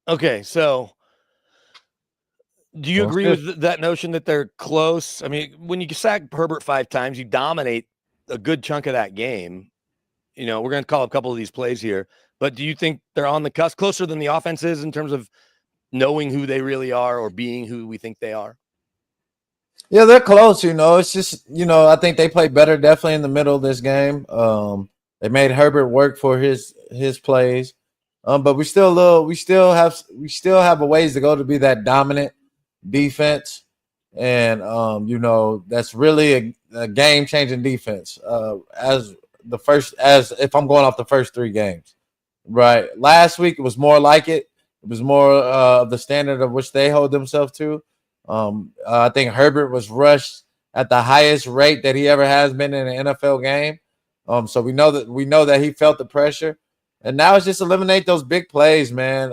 S1: Okay, so do you agree with that notion that they're close? I mean, when you sack Herbert 5 times, you dominate a good chunk of that game. We're going to call a couple of these plays here. But do you think they're on the cusp, closer than the offense is in terms of knowing who they really are or being who we think they are?
S2: Yeah, they're close. It's just, I think they played better definitely in the middle of this game. They made Herbert work for his plays. But we still have a ways to go to be that dominant defense. And that's really a game-changing defense. As if I'm going off the first 3 games. Right. Last week it was more like it. It was more of the standard of which they hold themselves to. I think Herbert was rushed at the highest rate that he ever has been in an NFL game. So we know that he felt the pressure, and now it's just eliminate those big plays, man.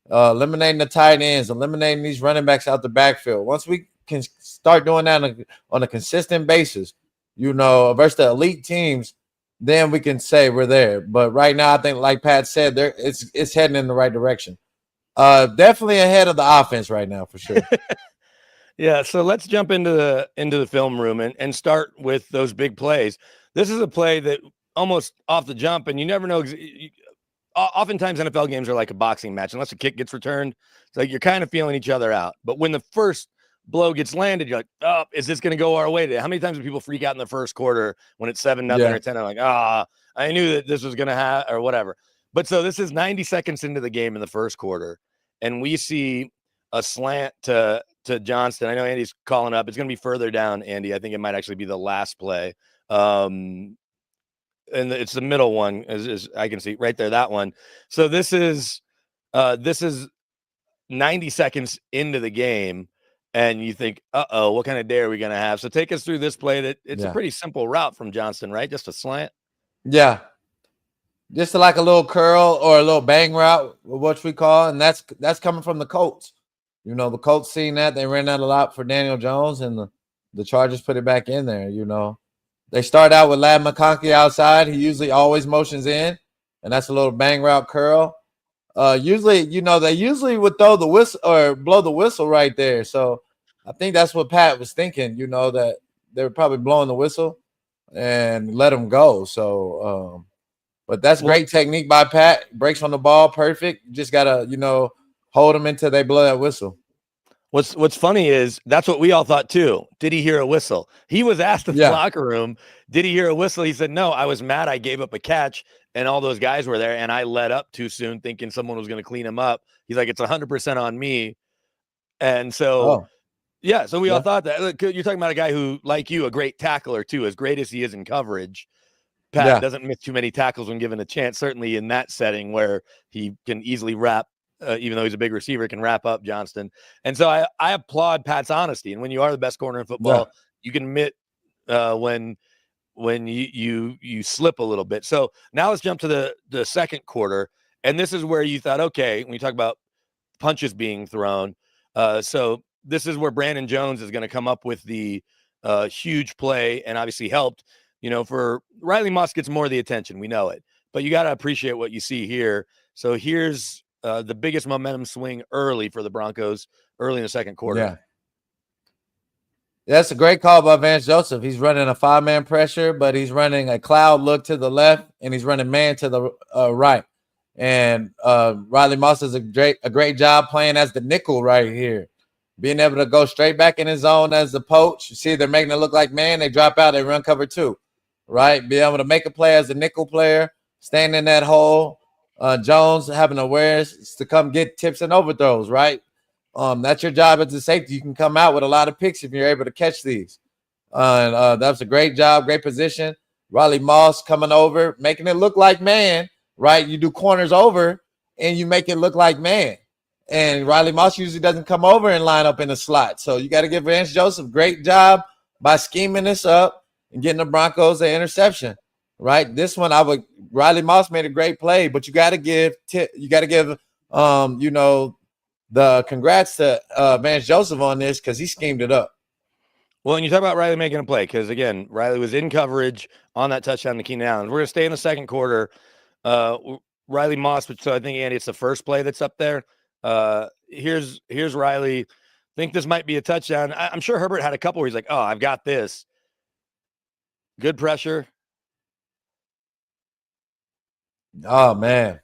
S2: Eliminating the tight ends, eliminating these running backs out the backfield. Once we can start doing that on a consistent basis, versus the elite teams, then we can say we're there. But right now, I think, like Pat said, it's heading in the right direction. Definitely ahead of the offense right now, for sure.
S1: Yeah, so let's jump into the film room and start with those big plays. This is a play that almost off the jump, and you never know. Oftentimes, NFL games are like a boxing match. Unless a kick gets returned, it's like you're kind of feeling each other out. But when the first blow gets landed, you're like, oh, is this going to go our way today? How many times do people freak out in the first quarter when it's 7-0 or 10? I'm like, I knew that this was going to have or whatever. But so this is 90 seconds into the game in the first quarter, and we see a slant to Johnston. I know Andy's calling up. It's going to be further down, Andy. I think it might actually be the last play. And it's the middle one, as I can see right there, that one. So this is 90 seconds into the game, and you think, what kind of day are we going to have? So take us through this play. It's a pretty simple route from Johnston, right? Just a slant.
S2: Yeah. Just like a little curl or a little bang route, what we call, and that's coming from the Colts. The Colts seen that. They ran that a lot for Daniel Jones, and the Chargers put it back in there. They start out with Lad McConkey outside. He usually always motions in, and that's a little bang route curl. Usually, they usually would throw the whistle or blow the whistle right there. So I think that's what Pat was thinking, that they were probably blowing the whistle and let him go. So, but that's great technique by Pat. Breaks on the ball, perfect. You just got to, hold them until they blow that whistle.
S1: What's funny is that's what we all thought too. Did he hear a whistle? He was asked in the locker room, did he hear a whistle? He said, no, I was mad. I gave up a catch and all those guys were there, and I let up too soon thinking someone was going to clean him up. He's like, it's 100% on me. And so,
S2: Oh,
S1: yeah, so we all
S2: yeah.
S1: thought that. Look, you're talking about a guy who, like you, a great tackler too, as great as he is in coverage. Pat
S2: Yeah.
S1: doesn't miss too many tackles when given a chance, certainly in that setting where he can easily wrap, even though he's a big receiver, can wrap up Johnston. And so I applaud Pat's honesty. And when you are the best corner in
S2: Yeah.
S1: football, you can admit when you slip a little bit. So now let's jump to the second quarter. And this is where you thought, okay, when you talk about punches being thrown, so this is where Brandon Jones is going to come up with the huge play and obviously helped. For Riley Moss gets more of the attention. We know it, but you got to appreciate what you see here. So here's the biggest momentum swing early for the Broncos early in the second quarter.
S2: Yeah. That's a great call by Vance Joseph. He's running a 5-man pressure, but he's running a cloud look to the left, and he's running man to the right. And Riley Moss does a great job playing as the nickel right here, being able to go straight back in his zone as the poach. You see, they're making it look like man. They drop out, they run cover 2, right? Be able to make a play as the nickel player, stand in that hole. Jones having awareness to come get tips and overthrows, right? That's your job as a safety. You can come out with a lot of picks if you're able to catch these. That was a great job, great position. Riley Moss coming over, making it look like man, right? You do corners over and you make it look like man. And Riley Moss usually doesn't come over and line up in the slot. So you got to give Vance Joseph great job by scheming this up and getting the Broncos an interception, right? This one, Riley Moss made a great play, but you got to give the congrats to Vance Joseph on this because he schemed it up.
S1: Well, and you talk about Riley making a play because, again, Riley was in coverage on that touchdown to Keenan Allen. We're going to stay in the second quarter. Riley Moss, so I think, Andy, it's the first play that's up there. Here's Riley. Think this might be a touchdown. I'm sure Herbert had a couple where he's like, oh, I've got this. Good pressure.
S2: Oh, man.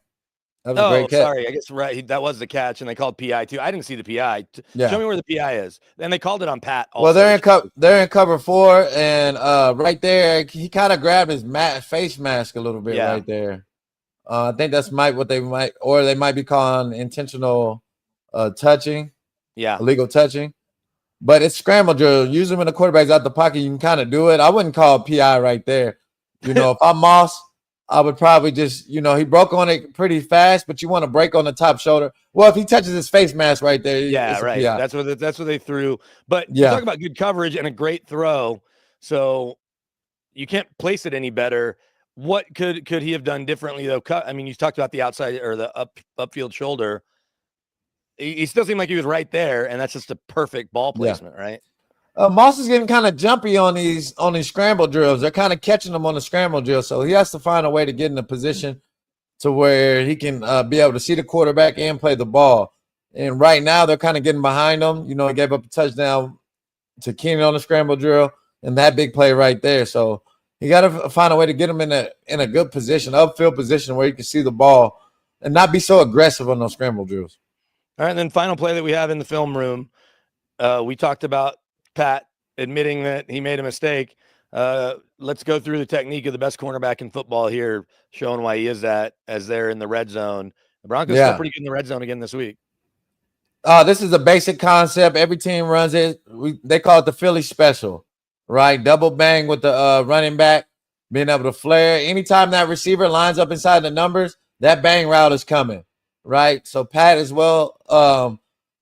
S2: That was a great catch.
S1: Sorry. I guess that was the catch, and they called PI too. I didn't see the PI.
S2: Yeah.
S1: Show me where the PI is. And they called it on Pat also.
S2: Well, they're in cover 4, and right there, he kind of grabbed his face mask a little bit right there. I think that's what they might be calling intentional touching.
S1: Yeah.
S2: Illegal touching. But it's scramble drill. Usually when the quarterback's out the pocket, you can kind of do it. I wouldn't call PI right there. If I'm Moss, I would probably just, he broke on it pretty fast, but you want to break on the top shoulder. Well, if he touches his face mask right there,
S1: yeah, right.
S2: PI.
S1: That's what they threw. But you talk about good coverage and a great throw. So you can't place it any better. What could he have done differently though? I mean, you talked about the outside or the upfield shoulder. He still seemed like he was right there, and that's just a perfect ball placement, right?
S2: Moss is getting kind of jumpy on these scramble drills. They're kind of catching him on the scramble drill, so he has to find a way to get in a position to where he can be able to see the quarterback and play the ball. And right now, they're kind of getting behind him. He gave up a touchdown to Keenan on the scramble drill, and that big play right there. So you got to find a way to get him in a good position, upfield position, where he can see the ball and not be so aggressive on those scramble drills.
S1: All right, and then final play that we have in the film room, we talked about Pat admitting that he made a mistake. Let's go through the technique of the best cornerback in football here, showing why he is that as they're in the red zone. The Broncos still pretty good in the red zone again this week.
S2: This is a basic concept. Every team runs it. They call it the Philly special, right? Double bang with the running back, being able to flare. Anytime that receiver lines up inside the numbers, that bang route is coming, right? So Pat is well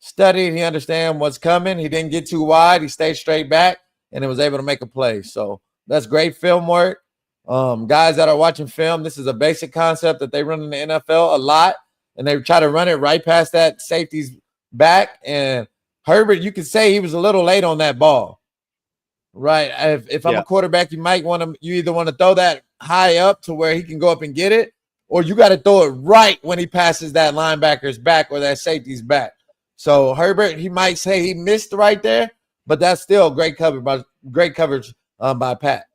S2: studied. He understands what's coming. He didn't get too wide. He stayed straight back, and he was able to make a play. So that's great film work. Guys that are watching film, this is a basic concept that they run in the NFL a lot, and they try to run it right past that safety's back. And Herbert, you could say he was a little late on that ball, right? If I'm a quarterback, you either want to throw that high up to where he can go up and get it, or you got to throw it right when he passes that linebacker's back or that safety's back. So Herbert, he might say he missed right there, but that's still great coverage by Pat.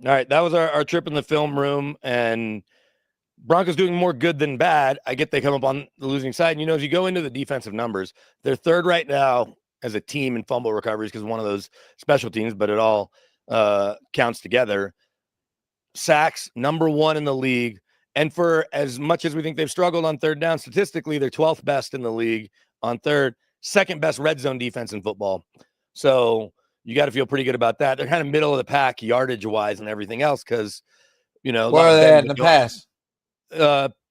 S1: All right, that was our trip in the film room, and Broncos doing more good than bad. I get they come up on the losing side. And, as you go into the defensive numbers, they're third right now as a team in fumble recoveries because one of those special teams, but it all counts together. sacks, number 1 in the league. And for as much as we think they've struggled on third down, statistically, they're 12th best in the league on third, second best red zone defense in football. So you got to feel pretty good about that. They're kind of middle of the pack yardage wise and everything else because, a
S2: Where
S1: lot
S2: are
S1: of
S2: they
S1: bend
S2: at in
S1: but
S2: the
S1: don't-
S2: pass?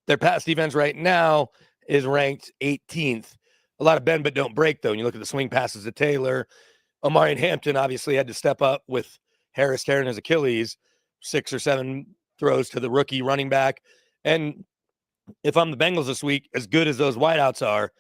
S1: Their pass defense right now is ranked 18th. A lot of bend but don't break, though. And you look at the swing passes to Taylor. Omarion Hampton obviously had to step up with Harris tearing his Achilles, 6 or 7 throws to the rookie running back. And if I'm the Bengals this week, as good as those wideouts are,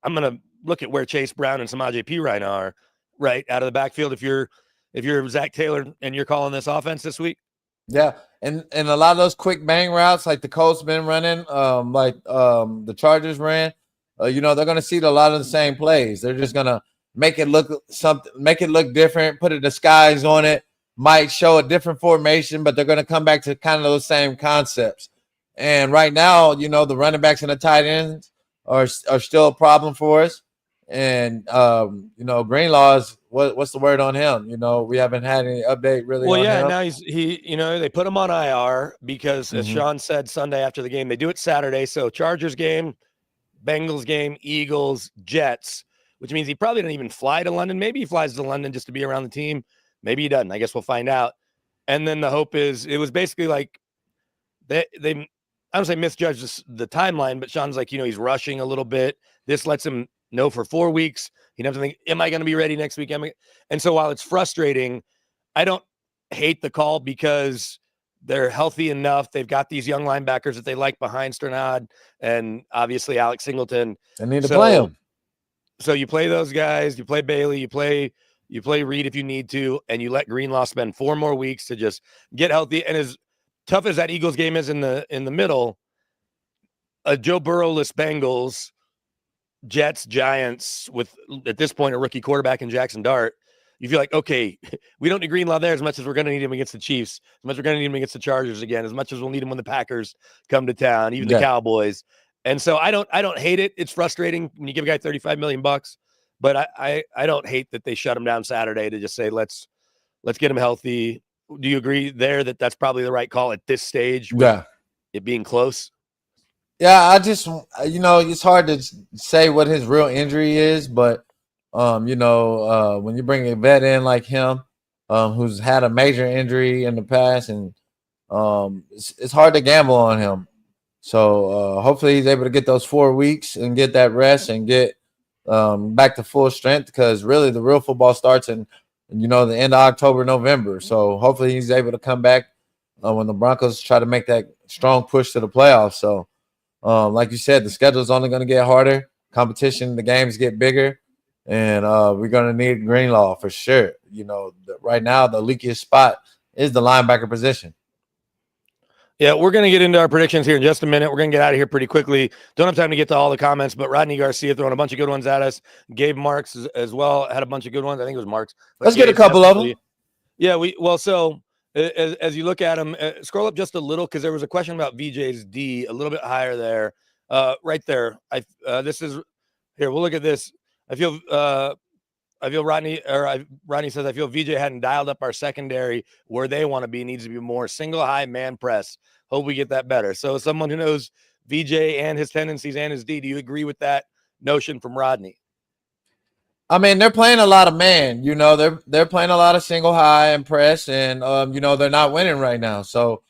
S1: I'm going to look at where Chase Brown and Samaje Perine are right out of the backfield. If you're Zach Taylor and you're calling this offense this week.
S2: Yeah, and a lot of those quick bang routes like the Colts been running, the Chargers ran, they're going to see a lot of the same plays. They're just going to make it look different, put a disguise on it, might show a different formation, but they're going to come back to kind of those same concepts. And right now, the running backs and the tight ends are still a problem for us. And Greenlaw is what's the word on him? We haven't had any update really.
S1: Well,
S2: on
S1: yeah,
S2: him.
S1: now they put him on IR because, as Sean said Sunday after the game, they do it Saturday. So Chargers game, Bengals game, Eagles, Jets, which means he probably didn't even fly to London. Maybe he flies to London just to be around the team. Maybe he doesn't. I guess we'll find out. And then the hope is it was basically like they I don't say misjudged the timeline, but Sean's like, he's rushing a little bit. This lets him know for 4 weeks. He doesn't think, am I going to be ready next week? And so while it's frustrating, I don't hate the call because they're healthy enough. They've got these young linebackers that they like behind Sternad and obviously Alex Singleton.
S2: They need to play them.
S1: So you play those guys, you play Bailey, you play Reed if you need to, and you let Greenlaw spend 4 more weeks to just get healthy. And as tough as that Eagles game is in the middle, a Joe Burrow-less Bengals, Jets, Giants, with at this point a rookie quarterback in Jackson Dart, you feel like, okay, we don't need Greenlaw there as much as we're going to need him against the Chiefs, as much as we're going to need him against the Chargers again, as much as we'll need him when the Packers come to town, even the Cowboys. And so I don't hate it. It's frustrating when you give a guy $35 million, but I don't hate that they shut him down Saturday to just say, let's get him healthy. Do you agree there that that's probably the right call at this stage? With it being close.
S2: Yeah, I just, it's hard to say what his real injury is, but, when you bring a vet in like him, who's had a major injury in the past, and it's hard to gamble on him. So hopefully he's able to get those 4 weeks and get that rest and get back to full strength, because really the real football starts in, the end of October, November. So hopefully he's able to come back when the Broncos try to make that strong push to the playoffs. So, like you said, the schedule is only going to get harder. Competition, the games get bigger, and we're going to need Greenlaw for sure. Right now the leakiest spot is the linebacker position.
S1: Yeah, we're going to get into our predictions here in just a minute. We're going to get out of here pretty quickly. Don't have time to get to all the comments, but Rodney Garcia throwing a bunch of good ones at us. Gabe Marks as well had a bunch of good ones. I think it was Marks.
S2: Let's get a couple of them.
S1: Yeah, so as you look at them, scroll up just a little, because there was a question about VJ's D a little bit higher there, right there. We'll look at this. I feel Rodney says, I feel VJ hadn't dialed up our secondary where they want to be. Needs to be more single high man press. Hope we get that better. So someone who knows VJ and his tendencies and his D, do you agree with that notion from Rodney?
S2: I mean, they're playing a lot of man, they're playing a lot of single high and press, and they're not winning right now. So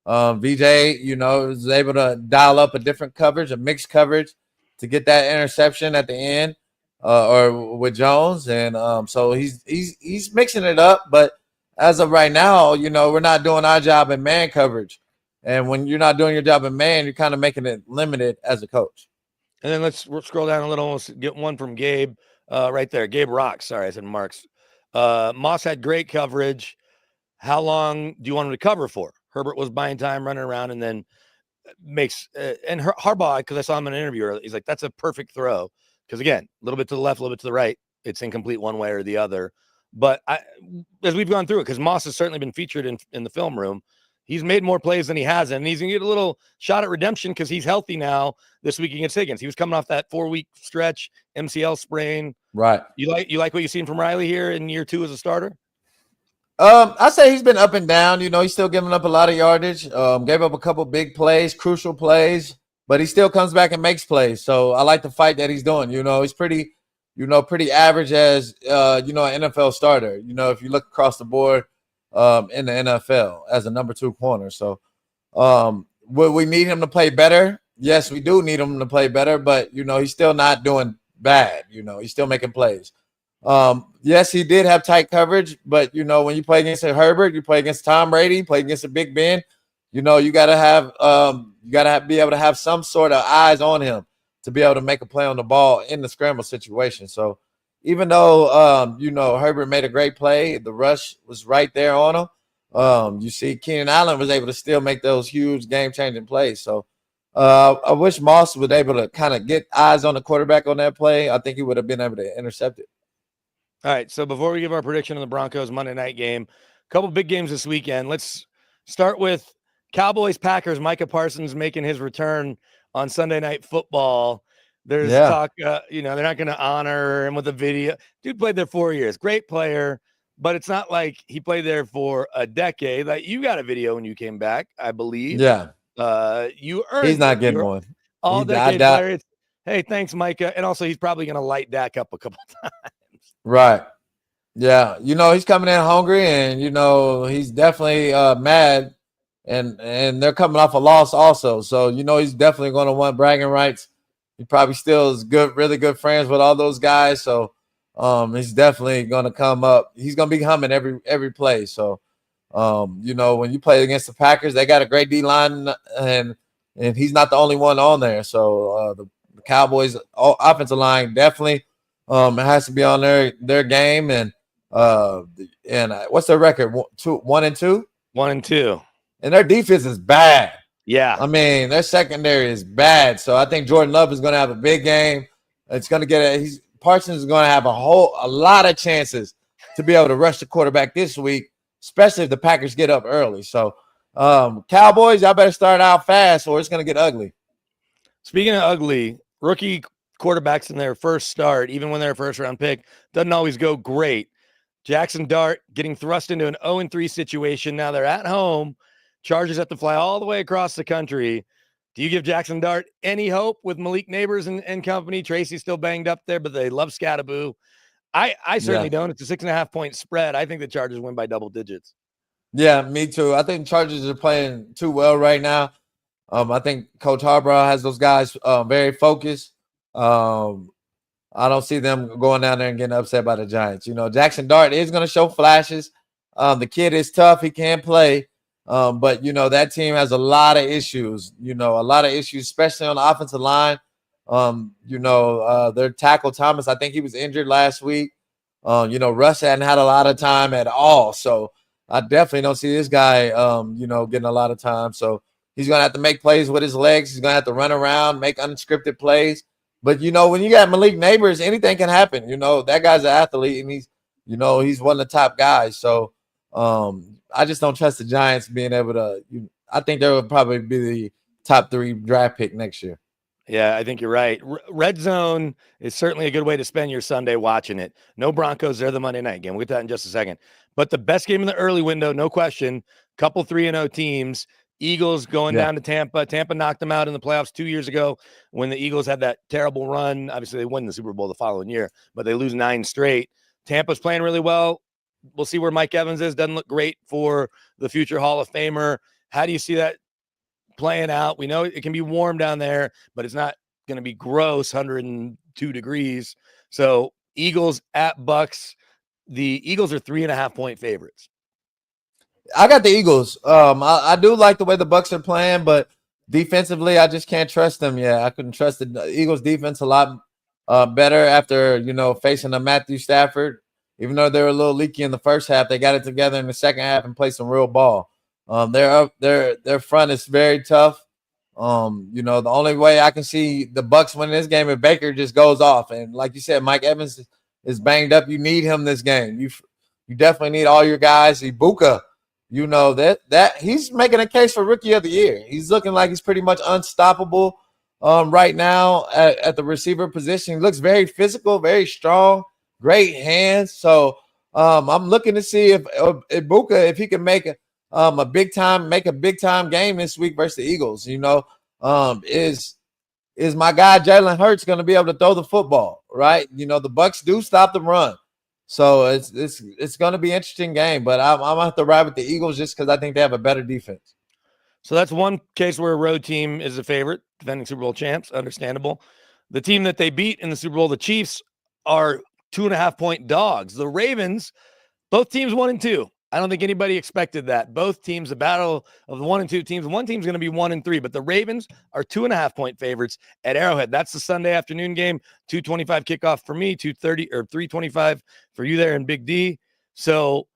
S2: VJ, is able to dial up a different coverage, a mixed coverage, to get that interception at the end, or with Jones, and so he's mixing it up. But as of right now, we're not doing our job in man coverage, and when you're not doing your job in man, you're kind of making it limited as a coach.
S1: And then let's scroll down a little. Let's get one from Gabe. Right there, Gabe Rocks. Sorry, I said Marks. Moss had great coverage. How long do you want him to cover for? Herbert was buying time, running around, and then makes and Harbaugh, because I saw him in an interview earlier, he's like, that's a perfect throw. Because again, a little bit to the left, a little bit to the right, it's incomplete one way or the other. But as we've gone through it, because Moss has certainly been featured in the film room, he's made more plays than he has, and he's gonna get a little shot at redemption because he's healthy now this week against Higgins. He was coming off that 4-week stretch, MCL sprain.
S2: Right.
S1: You like what you've seen from Riley here in year 2 as a starter?
S2: I say he's been up and down. He's still giving up a lot of yardage. Gave up a couple big plays, crucial plays, but he still comes back and makes plays. So I like the fight that he's doing. He's pretty, pretty average as an NFL starter. If you look across the board in the NFL as a number 2 corner. So would we need him to play better? Yes, we do need him to play better, but he's still not doing bad. He's still making plays. Yes, he did have tight coverage, but when you play against a Herbert, you play against Tom Brady, you play against a Big Ben, you gotta be able to have some sort of eyes on him to be able to make a play on the ball in the scramble situation. So even though Herbert made a great play, the rush was right there on him. You see Keenan Allen was able to still make those huge game-changing plays. So I wish Moss was able to kind of get eyes on the quarterback on that play. I think he would have been able to intercept it.
S1: All right, so before we give our prediction on the Broncos Monday night game, a couple big games this weekend. Let's start with Cowboys-Packers. Micah Parsons making his return on Sunday Night Football. There's talk, they're not going to honor him with a video. Dude played there 4 years. Great player, but it's not like he played there for a decade. Like, you got a video when you came back, I believe.
S2: Yeah.
S1: You earned
S2: He's not
S1: it.
S2: getting one.
S1: All-decade player. Hey, thanks, Micah. And also, he's probably going to light Dak up a couple times.
S2: Right. Yeah. He's coming in hungry, and he's definitely mad, and they're coming off a loss also. So he's definitely going to want bragging rights. He probably still is really good friends with all those guys. So he's definitely going to come up. He's going to be humming every play. So when you play against the Packers, they got a great D line, and he's not the only one on there. So the Cowboys offensive line definitely. It has to be on their game, and what's their record? 1-2.
S1: 1-2,
S2: and their defense is bad.
S1: Yeah,
S2: I mean their secondary is bad. So I think Jordan Love is going to have a big game. It's going to get Parsons is going to have a lot of chances to be able to rush the quarterback this week, especially if the Packers get up early. So Cowboys, y'all better start out fast, or it's going to get ugly.
S1: Speaking of ugly, rookie quarterbacks in their first start, even when they're a first-round pick, doesn't always go great. Jackson Dart getting thrust into an 0-3 situation. Now they're at home. Chargers have to fly all the way across the country. Do you give Jackson Dart any hope with Malik Neighbors and company? Tracy's still banged up there, but they love Scattaboo. I certainly don't. It's a 6.5-point spread. I think the Chargers win by double digits.
S2: Yeah, me too. I think the Chargers are playing too well right now. I think Coach Harbaugh has those guys very focused. I don't see them going down there and getting upset by the Giants. Jackson Dart is going to show flashes. The kid is tough. He can play. But that team has a lot of issues, especially on the offensive line. Their tackle Thomas, I think he was injured last week. Russ hadn't had a lot of time at all. So I definitely don't see this guy, getting a lot of time. So he's going to have to make plays with his legs. He's going to have to run around, make unscripted plays. But, when you got Malik Neighbors, anything can happen. That guy's an athlete, and he's one of the top guys. So I just don't trust the Giants being able to I think they would probably be the top 3 draft pick next year.
S1: Yeah, I think you're right. Red Zone is certainly a good way to spend your Sunday watching it. No Broncos, they're the Monday night game. We'll get to that in just a second. But the best game in the early window, no question, couple 3-0 teams. Eagles going down to Tampa. Tampa knocked them out in the playoffs 2 years ago when the Eagles had that terrible run. Obviously, they win the Super Bowl the following year, but they lose 9 straight. Tampa's playing really well. We'll see where Mike Evans is. Doesn't look great for the future Hall of Famer. How do you see that playing out? We know it can be warm down there, but it's not going to be gross, 102 degrees. So Eagles at Bucks. The Eagles are 3.5-point favorites.
S2: I got the Eagles. I do like the way the Bucks are playing, but defensively, I just can't trust them. Yeah, I couldn't trust the Eagles defense a lot better after facing a Matthew Stafford. Even though they were a little leaky in the first half, they got it together in the second half and played some real ball. Their front is very tough. The only way I can see the Bucks winning this game if Baker just goes off. And like you said, Mike Evans is banged up. You need him this game. You definitely need all your guys. Ibuka. That he's making a case for Rookie of the Year. He's looking like he's pretty much unstoppable right now at the receiver position. He looks very physical, very strong, great hands. So I'm looking to see if Ibuka, if he can make a big time game this week versus the Eagles. Is my guy Jalen Hurts going to be able to throw the football? Right. The Bucks do stop the run, so it's going to be an interesting game. But I'm gonna have to ride with the Eagles just because I think they have a better defense.
S1: So that's one case where a road team is a favorite, defending Super Bowl champs. Understandable. The team that they beat in the Super Bowl, the Chiefs, are 2.5-point dogs. The Ravens, both teams 1-2. I don't think anybody expected that. Both teams, a battle of the 1 and 2 teams. One team's going to be 1-3, but the Ravens are 2.5-point favorites at Arrowhead. That's the Sunday afternoon game. 2:25 kickoff for me, 2:30 or 3:25 for you there in Big D. So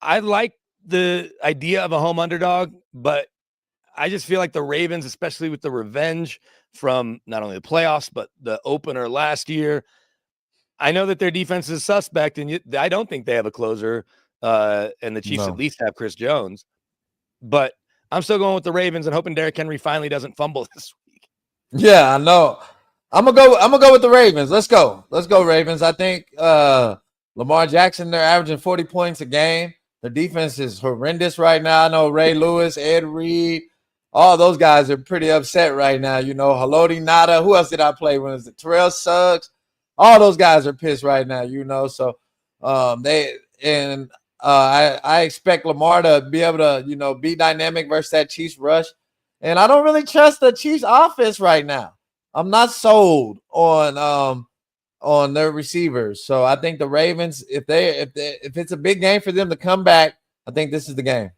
S1: I like the idea of a home underdog, but I just feel like the Ravens, especially with the revenge from not only the playoffs, but the opener last year. I know that their defense is suspect, and I don't think they have a closer, and the Chiefs at least have Chris Jones. But I'm still going with the Ravens and hoping Derrick Henry finally doesn't fumble this week.
S2: Yeah, I know. I'm gonna go with the Ravens. Let's go Ravens. I think Lamar Jackson, they're averaging 40 points a game. The defense is horrendous right now. I know Ray Lewis, Ed Reed, all those guys are pretty upset right now. Haloti Nada. Who else did I play? When was it? Terrell Suggs. All those guys are pissed right now. So I expect Lamar to be able to be dynamic versus that Chiefs rush. And I don't really trust the Chiefs offense right now. I'm not sold on their receivers. So I think the Ravens, if it's a big game for them to come back, I think this is the game.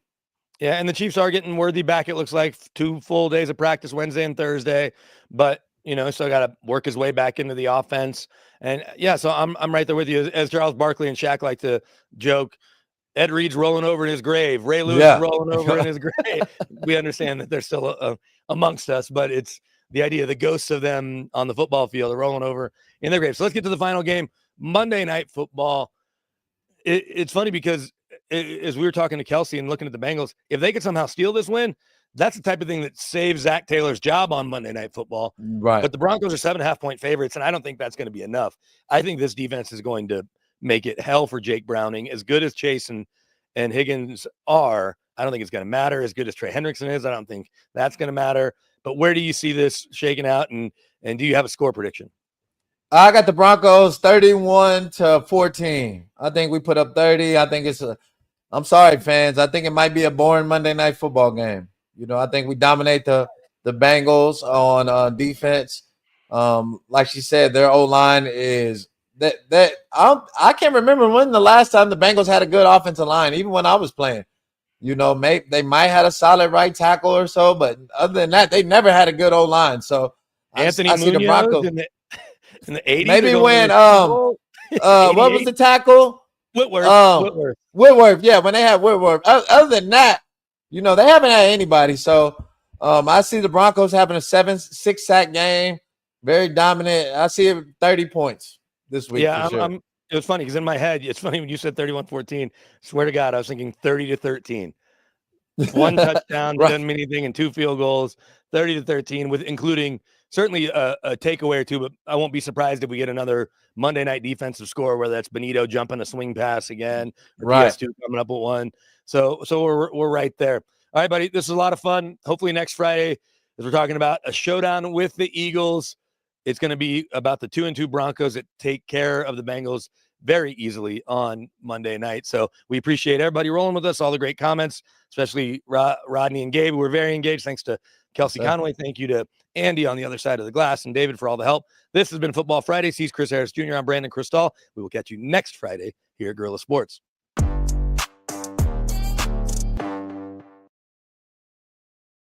S1: Yeah, and the Chiefs are getting Worthy back. It looks like 2 full days of practice, Wednesday and Thursday. But still got to work his way back into the offense. And yeah, so I'm right there with you. As Charles Barkley and Shaq like to joke, Ed Reed's rolling over in his grave. Ray Lewis is rolling over in his grave. We understand that they're still amongst us, but it's the idea, the ghosts of them on the football field are rolling over in their grave. So let's get to the final game, Monday Night Football. It's funny because as we were talking to Kelsey and looking at the Bengals, if they could somehow steal this win, that's the type of thing that saves Zach Taylor's job on Monday Night Football.
S2: Right.
S1: But the Broncos are 7.5-point favorites, and I don't think that's going to be enough. I think this defense is going to make it hell for Jake Browning. As good as Chase and Higgins are, I don't think it's going to matter. As good as Trey Hendrickson is, I don't think that's going to matter. But where do you see this shaking out, and do you have a score prediction?
S2: I got the Broncos 31-14. I think we put up 30. I think I'm sorry, fans. I think it might be a boring Monday Night Football game. I think we dominate the Bengals on defense. Like she said, their O-line is that I can't remember when the last time the Bengals had a good offensive line, even when I was playing. Maybe they might have a solid right tackle or so, but other than that, they never had a good O-line. So
S1: Anthony
S2: I see the Broncos
S1: in the 80s.
S2: Maybe when what was the tackle?
S1: Whitworth.
S2: Yeah, when they had Whitworth. Other than that, they haven't had anybody. So I see the Broncos having a 7-6 sack game, very dominant. I see it 30 points this week.
S1: Yeah,
S2: for sure.
S1: It was funny because in my head, it's funny when you said 31-14. Swear to God, I was thinking 30-13. 1 touchdown,
S2: Right.
S1: doesn't mean anything, and 2 field goals, 30-13, with including certainly a takeaway or two. But I won't be surprised if we get another Monday night defensive score, whether that's Benito jumping a swing pass again, or
S2: Right.
S1: PS2 coming up with one. So we're right there. All right, buddy. This is a lot of fun. Hopefully next Friday, as we're talking about a showdown with the Eagles, it's going to be about the 2-2 Broncos that take care of the Bengals very easily on Monday night. So we appreciate everybody rolling with us, all the great comments, especially Rodney and Gabe. We're very engaged. Thanks to Kelsey Conway. Thank you to Andy on the other side of the glass and David for all the help. This has been Football Fridays. He's Chris Harris Jr. I'm Brandon Krisztal. We will catch you next Friday here at Guerrilla Sports.